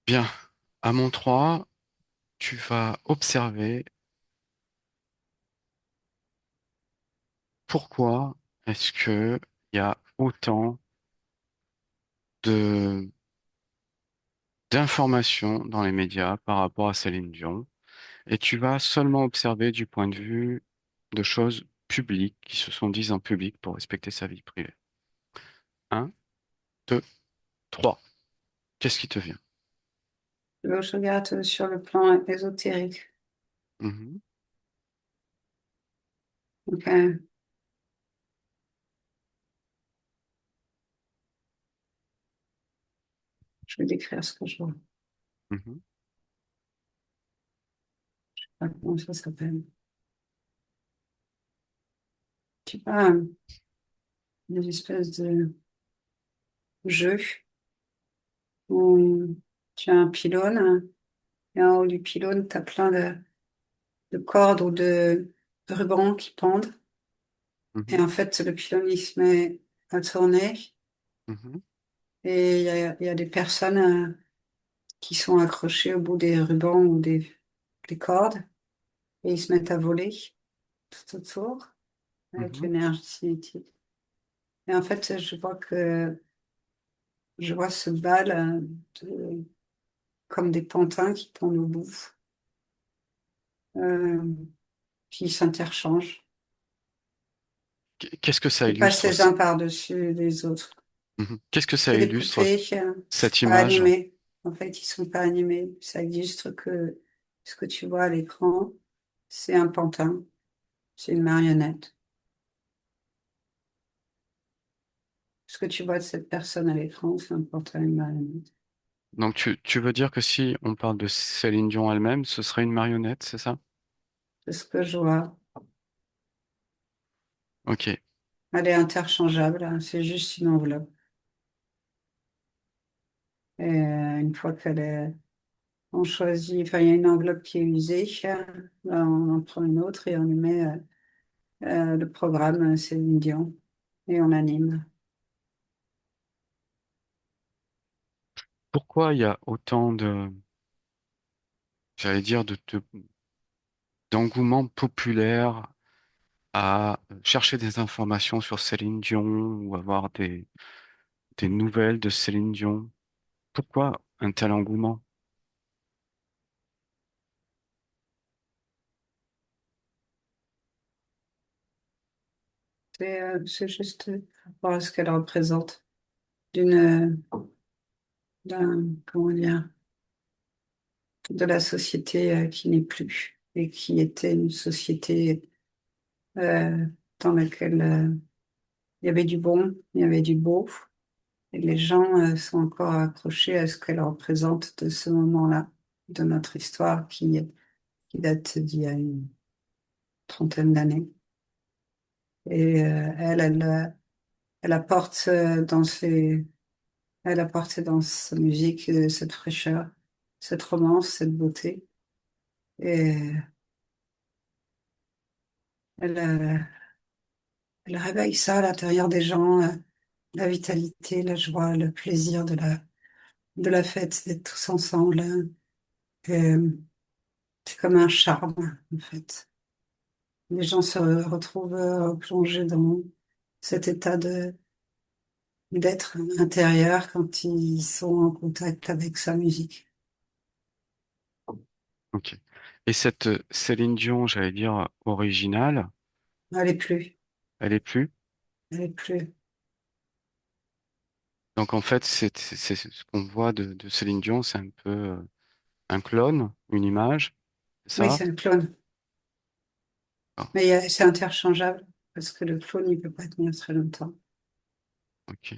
Bien, à mon 3, tu vas observer pourquoi est-ce que il y a autant de d'informations dans les médias par rapport à Céline Dion, et tu vas seulement observer du point de vue de choses publiques qui se sont dites en public pour respecter sa vie privée. Un, deux, trois. Qu'est-ce qui te vient? Je regarde sur le plan ésotérique. Mhm, Donc, je vais décrire ce que je vois. mhm, Comment ça s'appelle? Tu vois, des espèces de jeux où tu as un pylône et en haut du pylône, tu as plein de cordes ou de rubans qui pendent. Et mhm, en fait, le pylône, il se met à tourner mhm, et il y a des personnes qui sont accrochées au bout des rubans ou des cordes et ils se mettent à voler tout autour avec mhm. l'énergie cinétique. Et en fait, je vois ce bal comme des pantins qui pendent au bout, euh, qui s'interchangent. Qu'est-ce que ça Ils passent illustre? les uns par-dessus les autres. Mhm. Qu'est-ce que ça C'est des illustre, poupées, cette pas image? animées. En fait, ils sont pas animés. Ça illustre que ce que tu vois à l'écran, c'est un pantin, c'est une marionnette. Ce que tu vois de cette personne à l'écran, c'est un pantin, une marionnette. Donc tu veux dire que si on parle de Céline Dion elle-même, ce serait une marionnette, c'est ça? C'est ce que je vois. Ok. Elle est interchangeable, hein, c'est juste une enveloppe. Et une fois qu'elle est, on choisit, enfin, il y a une enveloppe qui est usée, ben, on en prend une autre et on y met le programme Céline Dion et on anime. Pourquoi il y a autant j'allais dire, d'engouement populaire à chercher des informations sur Céline Dion ou avoir des nouvelles de Céline Dion? Pourquoi un tel engouement? C'est juste par rapport à ce qu'elle représente d'une, comment dire, de la société qui n'est plus et qui était une société euh, dans laquelle il y avait du bon, il y avait du beau, et les gens sont encore accrochés à ce qu'elle représente de ce moment-là, de notre histoire qui date d'il y a une trentaine d'années. Et elle apporte elle apporte dans sa musique cette fraîcheur, cette romance, cette beauté. Et elle, elle réveille ça à l'intérieur des gens, la vitalité, la joie, le plaisir de la fête, d'être tous ensemble, hein. Et, c'est comme un charme, en fait. Les gens se retrouvent plongés dans cet état d'être intérieur quand ils sont en contact avec sa musique. Ok. Et cette Céline Dion, j'allais dire originale, Elle est plus, elle est plus. elle est plus. Donc en fait, c'est ce qu'on voit de Céline Dion, c'est un peu un clone, une image, c'est Oui, ça? c'est un clone. Ah, Mais c'est interchangeable parce que le clone, il peut pas tenir très longtemps. ok,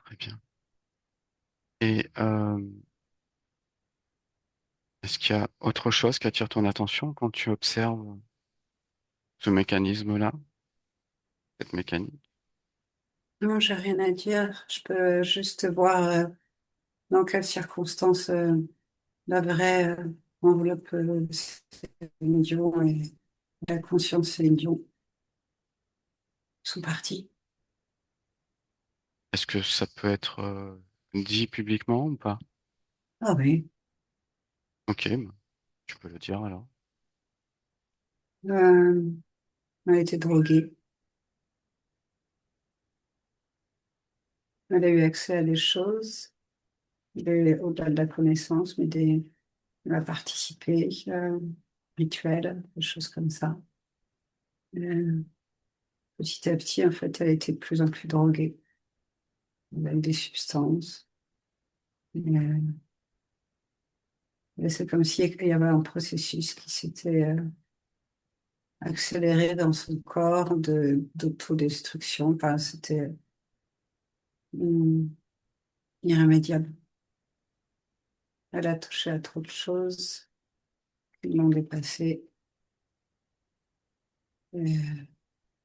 très bien. Et est-ce qu'il y a autre chose qui attire ton attention quand tu observes ce mécanisme-là, cette mécanique? Non, j'ai rien à dire. Je peux juste voir dans quelles circonstances la vraie enveloppe Céline Dion et la conscience Céline Dion sont partis. Est-ce que ça peut être dit publiquement ou pas? Ah oui. Ok, bah, tu peux le dire alors. Euh, elle a été droguée. Elle a eu accès à des choses, au-delà de la connaissance, mais elle a participé, rituels, des choses comme ça. Euh, Petit à petit, en fait, elle a été de plus en plus droguée avec des substances. Et c'est comme s'il y avait un processus qui s'était accéléré dans son corps d'autodestruction. Enfin, c'était irrémédiable. Elle a touché à trop de choses qui l'ont dépassée. Et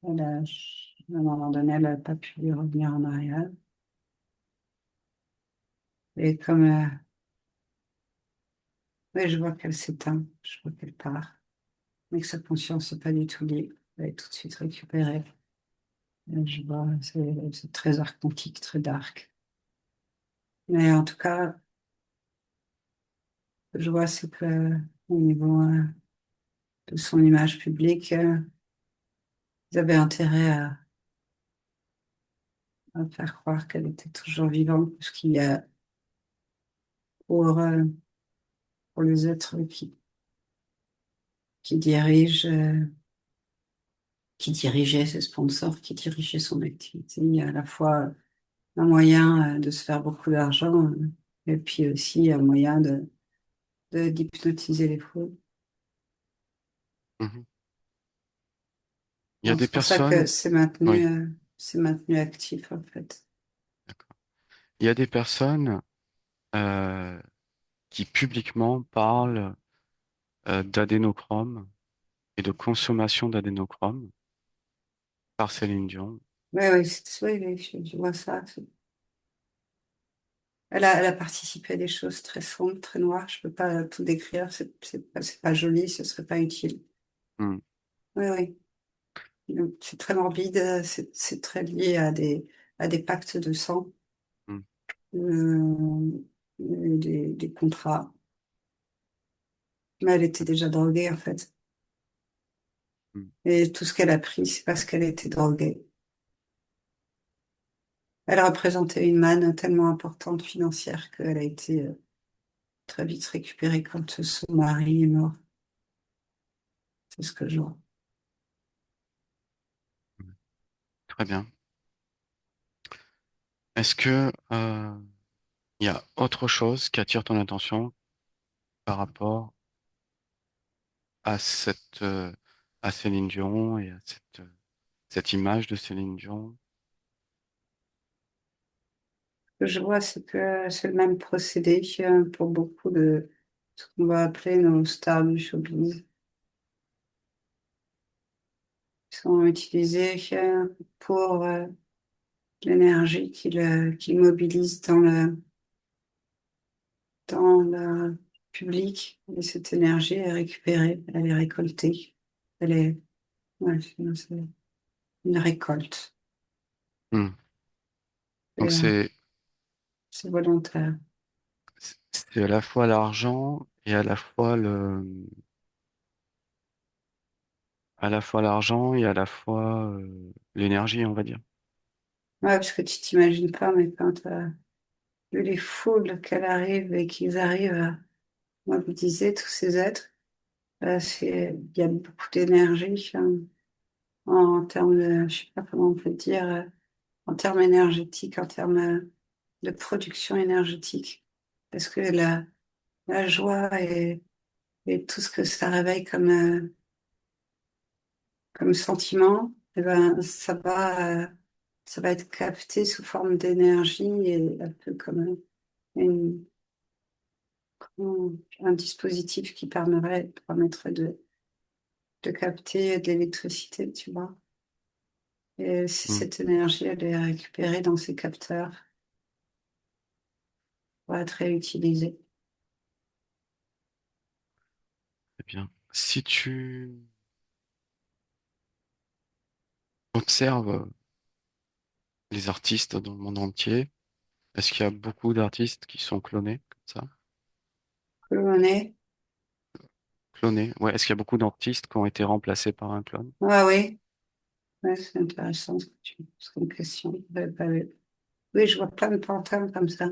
à un moment donné, elle n'a pas pu revenir en arrière. Et comme ouais, je vois qu'elle s'éteint, je vois qu'elle part, mais que sa conscience n'est pas du tout libre. Elle est tout de suite récupérée. Et je vois, c'est très archontique, très dark. Mais en tout cas, je vois, c'est que au niveau de son image publique, ils avaient intérêt à faire croire qu'elle était toujours vivante, parce qu'il y a pour, euh, pour les êtres qui dirigent, qui dirigeaient ses sponsors, qui dirigeaient son activité, il y a à la fois un moyen de se faire beaucoup d'argent, et puis aussi un moyen d'hypnotiser les foules. Mhm. Il y a Donc, des c'est pour ça que personnes, oui, c'est maintenu actif, en fait. d'accord. Il y a des personnes euh, qui publiquement parlent d'adénochrome et de consommation d'adénochrome par Céline Dion. Oui, oui, oui, oui, je vois ça. Elle a participé à des choses très sombres, très noires. Je peux pas tout décrire. C'est pas joli, ce serait pas utile. Hmm, Oui, oui. Donc, c'est très morbide. C'est très lié à des pactes de sang, hmm, des contrats. Mais elle était déjà droguée, en fait. hmm, Et tout ce qu'elle a pris, c'est parce qu'elle était droguée. Elle représentait une manne tellement importante financière qu'elle a été très vite récupérée quand son mari est mort. C'est ce que je vois. hmm. Très bien. Est-ce que il y a autre chose qui attire ton attention par rapport à à Céline Dion et à cette image de Céline Dion? Ce que je vois, c'est que c'est le même procédé pour beaucoup de ce qu'on va appeler nos stars du showbiz. Ils sont utilisés pour l'énergie qu'ils mobilisent dans le public. Et cette énergie est récupérée, elle est récoltée. Elle est, ouais, c'est une récolte. Hmm. Donc Et, c'est volontaire. c'est à la fois l'argent et à la fois l'argent et à la fois l'énergie, on va dire. Ouais, parce que tu t'imagines pas, mais quand tu as vu les foules qu'elle arrive et qu'ils arrivent à mobiliser tous ces êtres, il y a beaucoup d'énergie en termes de, je sais pas comment on peut dire, en termes énergétiques, en termes de production énergétique. Parce que la joie et tout ce que ça réveille comme sentiment, eh ben, ça va être capté sous forme d'énergie et un peu comme une- un dispositif qui permettrait de capter de l'électricité, tu vois. Et si Hmm. cette énergie, elle est récupérée dans ces capteurs pour être réutilisée. Très bien. Si tu observes les artistes dans le monde entier, Est-ce qu'il y a beaucoup d'artistes qui sont clonés comme ça? Polonais. Clonés? Ouais, est-ce qu'il y a beaucoup d'artistes qui ont été remplacés par un clone? Ah oui, ouais, c'est intéressant ce que tu poses comme question. J'avais pas vu. Oui, je vois plein de pantalons comme ça.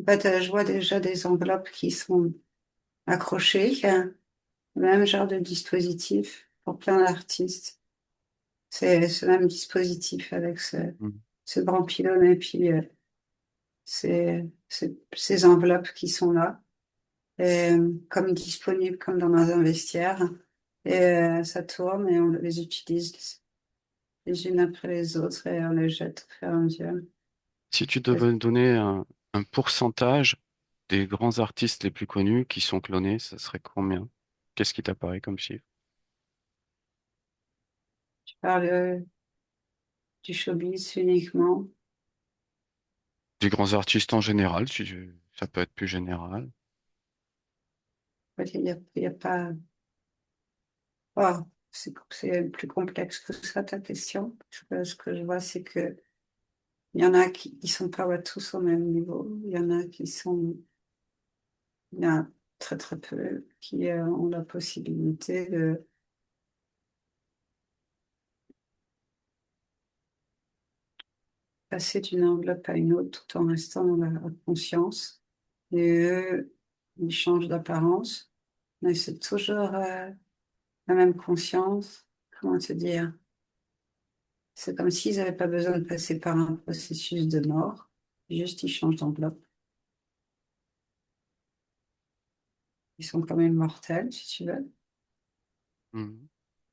En fait, je vois déjà des enveloppes qui sont accrochées, le même genre de dispositif pour plein d'artistes. C'est ce même dispositif avec Mhm. ce grand pylône et puis ces enveloppes qui sont là, et, comme disponibles comme dans un vestiaire. Et ça tourne et on les utilise les unes après les autres et on les jette au fur et à mesure. Si tu devais donner un pourcentage des grands artistes les plus connus qui sont clonés, ça serait combien? Qu'est-ce qui t'apparaît comme chiffre? Je parle du showbiz uniquement. Des grands artistes en général, ça peut être plus général. Il y a pas. Oh, c'est plus complexe que ça, ta question. Ce que je vois, c'est que il y en a qui ne sont pas tous au même niveau. Il y en a qui sont. Il y en a très très peu qui ont la possibilité de passer d'une enveloppe à une autre tout en restant dans la conscience. Et eux, ils changent d'apparence, mais c'est toujours la même conscience. Comment te dire? C'est comme s'ils n'avaient pas besoin de passer par un processus de mort. Juste, ils changent d'enveloppe. Ils sont quand même mortels, si tu veux. Mhm.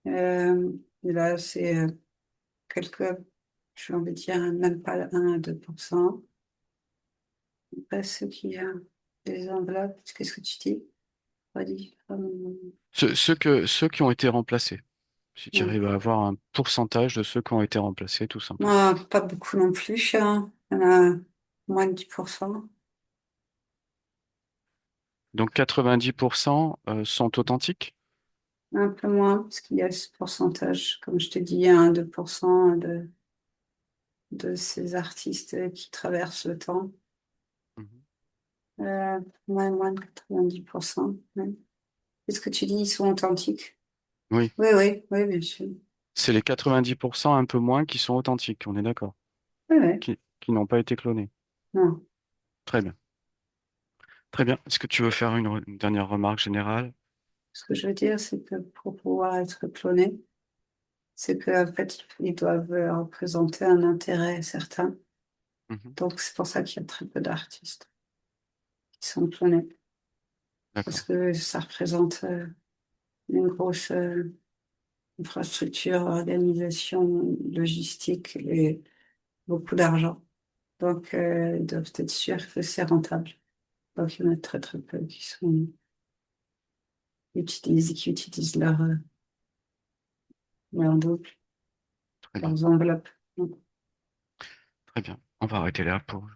Et là, c'est quelques, j'ai envie de dire, même pas 1 à 2%. Après, ceux qui ont des enveloppes, qu'est-ce que tu dis? Redis. Ceux qui ont été remplacés. Si tu Non. arrives à avoir un pourcentage de ceux qui ont été remplacés, tout simplement. Non, pas beaucoup non plus, hein. Il y en a moins de 10%. Donc 90% sont authentiques. Un peu moins, parce qu'il y a ce pourcentage, comme je te dis, 1 à 2% de ces artistes qui traversent le temps. Mhm. Euh, moins de 90%. Ouais. Qu'est-ce que tu dis, ils sont authentiques? Oui, Oui, oui, oui, bien sûr. c'est les 90% un peu moins qui sont authentiques, on est d'accord, Oui, oui. qui n'ont pas été clonés. Non. Très bien. Très bien. Est-ce que tu veux faire une dernière remarque générale? Ce que je veux dire, c'est que pour pouvoir être cloné, c'est qu'en fait, ils doivent représenter un intérêt certain. Mhm. Donc, c'est pour ça qu'il y a très peu d'artistes qui sont clonés. Parce D'accord. que ça représente une grosse infrastructure, organisation, logistique et beaucoup d'argent. Donc, ils doivent être sûrs que c'est rentable. Donc, il y en a très, très peu qui utilisent leur double, Très bien. leurs enveloppes. Donc, Très bien. On va arrêter là pour